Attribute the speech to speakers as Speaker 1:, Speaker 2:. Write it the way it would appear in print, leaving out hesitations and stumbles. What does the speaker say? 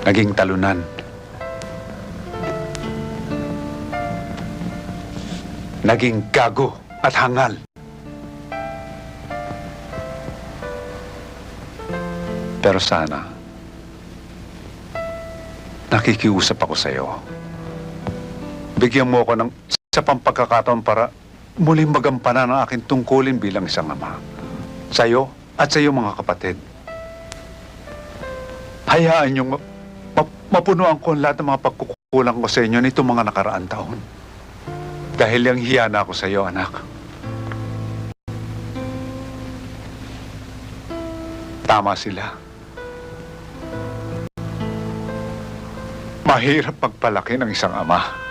Speaker 1: Naging talunan. Naging gago at hangal. Pero sana, nakikiusap ako sa'yo. Bigyan mo ako ng isa pang pagkakataon para muling magampanan ang aking tungkulin bilang isang ama. Sa'yo at sa iyong mga kapatid. Hayaan niyong mapunuan ko ang lahat ng mga pagkukulang ko sa inyo nitong mga nakaraang taon. Dahil yung hiya na ako sa iyo, anak. Tama sila. Mahirap pagpalaki ng isang ama.